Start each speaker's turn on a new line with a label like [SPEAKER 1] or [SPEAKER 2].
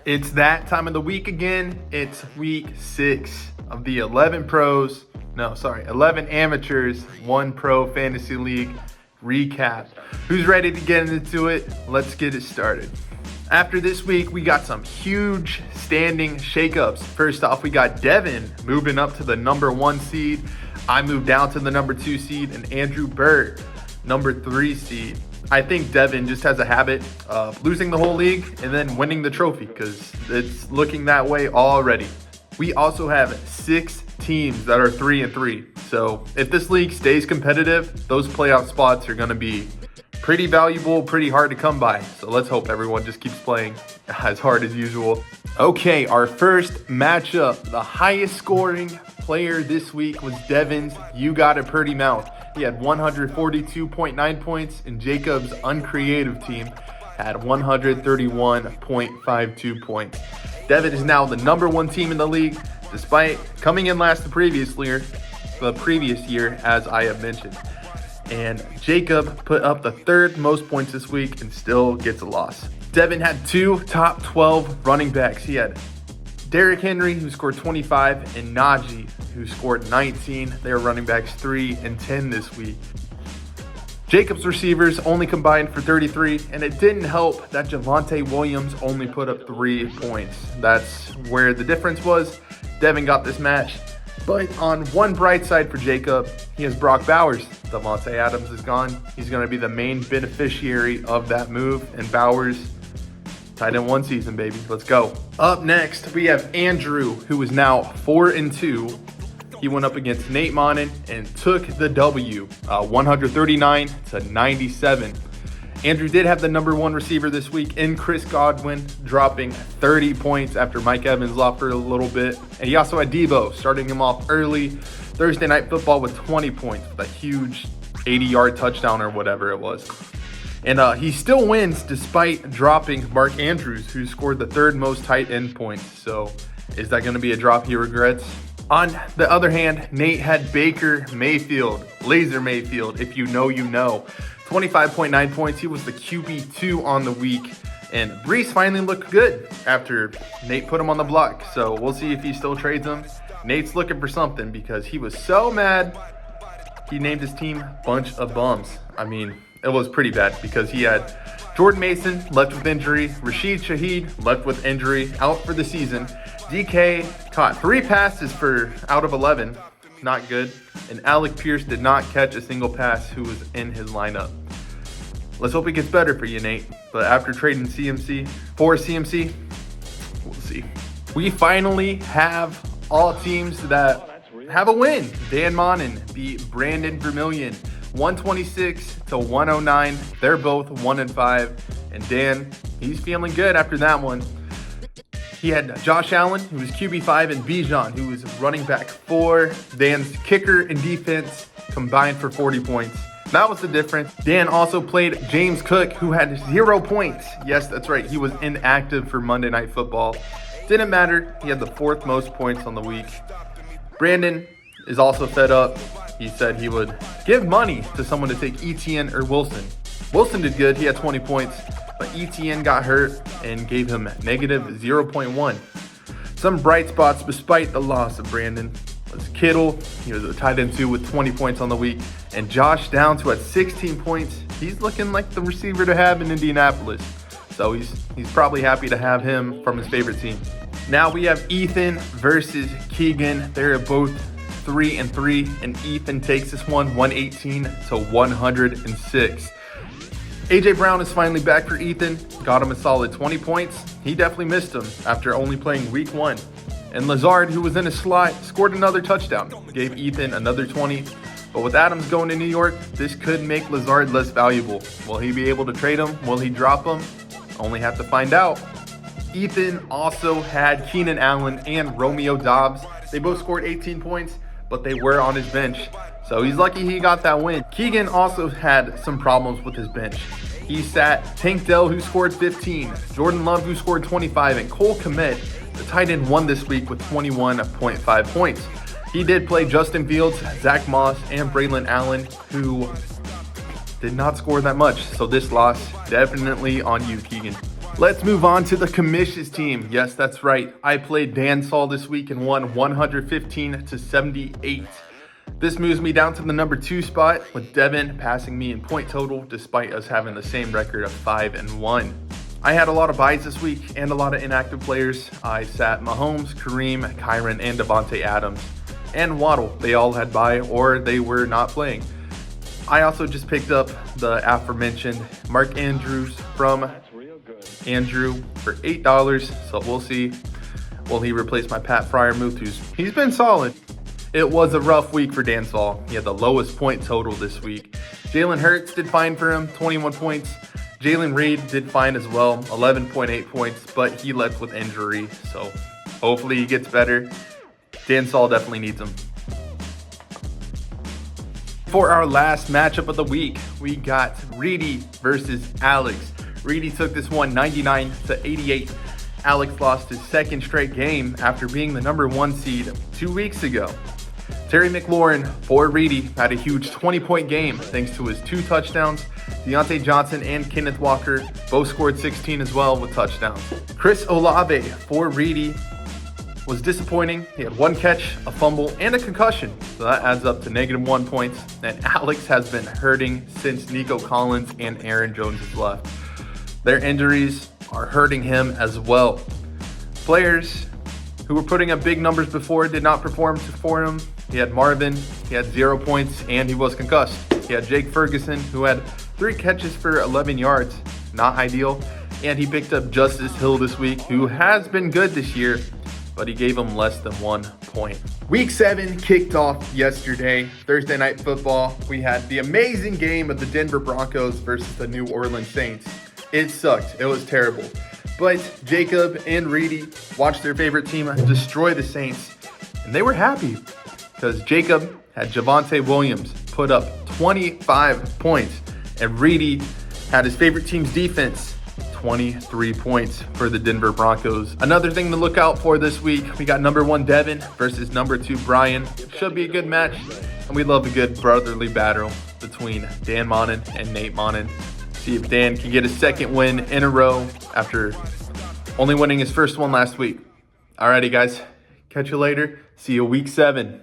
[SPEAKER 1] It's that time of the week again. It's week 6 of the 11 amateurs, 1 pro fantasy league recap. Who's ready to get into it? Let's get it started. After this week, we got some huge standing shakeups. First off, we got Devin moving up to the number 1 seed. I moved down to the number 2 seed, and Andrew Burt, number 3 seed. I think Devin just has a habit of losing the whole league and then winning the trophy because it's looking that way already. We also have 6 teams that are 3-3. So if this league stays competitive, those playoff spots are going to be pretty valuable, pretty hard to come by. So let's hope everyone just keeps playing as hard as usual. Okay, our first matchup, the highest scoring player this week was Devin's You Got a Pretty Mouth. He had 142.9 points, and Jacob's uncreative team had 131.52 points. Devin is now the number 1 team in the league, despite coming in last the previous year, as I have mentioned. And Jacob put up the 3rd most points this week and still gets a loss. Devin had 2 top 12 running backs. He had Derrick Henry, who scored 25, and Najee, who scored 19. They are running backs 3 and 10 this week. Jacob's receivers only combined for 33, and it didn't help that Javonte Williams only put up 3 points. That's where the difference was. Devin got this match. But on one bright side for Jacob, he has Brock Bowers. Davante Adams is gone. He's going to be the main beneficiary of that move, and Bowers tied in 1 season, baby. Let's go. Up next, we have Andrew, who is now 4-2. He went up against Nate Monin and took the W, 139-97. Andrew did have the number 1 receiver this week in Chris Godwin, dropping 30 points after Mike Evans lost for a little bit. And he also had Debo starting him off early Thursday Night Football with 20 points, with a huge 80-yard touchdown or whatever it was. And he still wins despite dropping Mark Andrews, who scored the 3rd most tight end points. So is that going to be a drop he regrets? On the other hand, Nate had Baker Mayfield, Laser Mayfield, if you know, you know. 25.9 points. He was the QB2 on the week. And Brees finally looked good after Nate put him on the block. So we'll see if he still trades him. Nate's looking for something because he was so mad. He named his team Bunch of Bums. I mean, it was pretty bad because he had Jordan Mason left with injury, Rashid Shaheed left with injury, out for the season. DK caught 3 passes out of 11, not good. And Alec Pierce did not catch a single pass who was in his lineup. Let's hope it gets better for you, Nate. But after trading CMC, we'll see. We finally have all teams that have a win. Dan Monin beat Brandon Vermillion 126-109. They're both 1-5. And Dan, he's feeling good after that one. He had Josh Allen, who was QB5, and Bijan, who was running back 4. Dan's kicker and defense combined for 40 points. That was the difference. Dan also played James Cook, who had 0 points. Yes, that's right. He was inactive for Monday Night Football. Didn't matter. He had the 4th most points on the week. Brandon is also fed up. He said he would give money to someone to take ETN or Wilson. Wilson did good. He had 20 points. But ETN got hurt and gave him negative 0.1. Some bright spots despite the loss of Brandon was Kittle. He was a tight end 2 with 20 points on the week. And Josh Downs, who had 16 points. He's looking like the receiver to have in Indianapolis. So he's probably happy to have him from his favorite team. Now we have Ethan versus Keegan. They're both 3-3. And Ethan takes this one 118-106. AJ Brown is finally back for Ethan, got him a solid 20 points. He definitely missed him after only playing week 1. And Lazard, who was in a slot, scored another touchdown, gave Ethan another 20. But with Adams going to New York, this could make Lazard less valuable. Will he be able to trade him? Will he drop him? Only have to find out. Ethan also had Keenan Allen and Romeo Doubs. They both scored 18 points, but they were on his bench. So he's lucky he got that win. Keegan also had some problems with his bench. He sat Tank Dell, who scored 15, Jordan Love, who scored 25, and Cole Kmet, the tight end, won this week with 21.5 points. He did play Justin Fields, Zach Moss, and Braylon Allen, who did not score that much. So this loss definitely on you, Keegan. Let's move on to the commissions team. Yes, that's right. I played Dan Saul this week and won 115-78. This moves me down to the number 2 spot, with Devin passing me in point total despite us having the same record of 5-1. I had a lot of buys this week and a lot of inactive players. I sat Mahomes, Kareem, Kyron, and Devontae Adams, and Waddle. They all had buy or they were not playing. I also just picked up the aforementioned Mark Andrews from Andrew for $8, so we'll see. Will he replace my Pat Freiermuth, he's been solid. It was a rough week for Dan Saul. He had the lowest point total this week. Jalen Hurts did fine for him, 21 points. Jalen Reed did fine as well, 11.8 points, but he left with injury, so hopefully he gets better. Dan Saul definitely needs him. For our last matchup of the week, we got Reedy versus Alex. Reedy took this one 99-88. Alex lost his second straight game after being the number 1 seed 2 weeks ago. Terry McLaurin for Reedy had a huge 20-point game thanks to his 2 touchdowns. Deontay Johnson and Kenneth Walker both scored 16 as well with touchdowns. Chris Olave for Reedy was disappointing. He had 1 catch, a fumble, and a concussion. So that adds up to -1 points. And Alex has been hurting since Nico Collins and Aaron Jones has left. Their injuries are hurting him as well. Players who were putting up big numbers before did not perform for him. He had Marvin, he had 0 points, and he was concussed. He had Jake Ferguson, who had 3 catches for 11 yards, not ideal. And he picked up Justice Hill this week, who has been good this year, but he gave him less than 1 point. Week 7 kicked off yesterday, Thursday Night Football. We had the amazing game of the Denver Broncos versus the New Orleans Saints. It sucked. It was terrible. But Jacob and Reedy watched their favorite team destroy the Saints, and they were happy because Jacob had Javonte Williams put up 25 points, and Reedy had his favorite team's defense 23 points for the Denver Broncos. Another thing to look out for this week, we got number 1 Devin versus number 2 Brian. Should be a good match, and we love a good brotherly battle between Dan Monin and Nate Monin. See if Dan can get his second win in a row after only winning his first one last week. Alrighty guys, catch you later. See you week 7.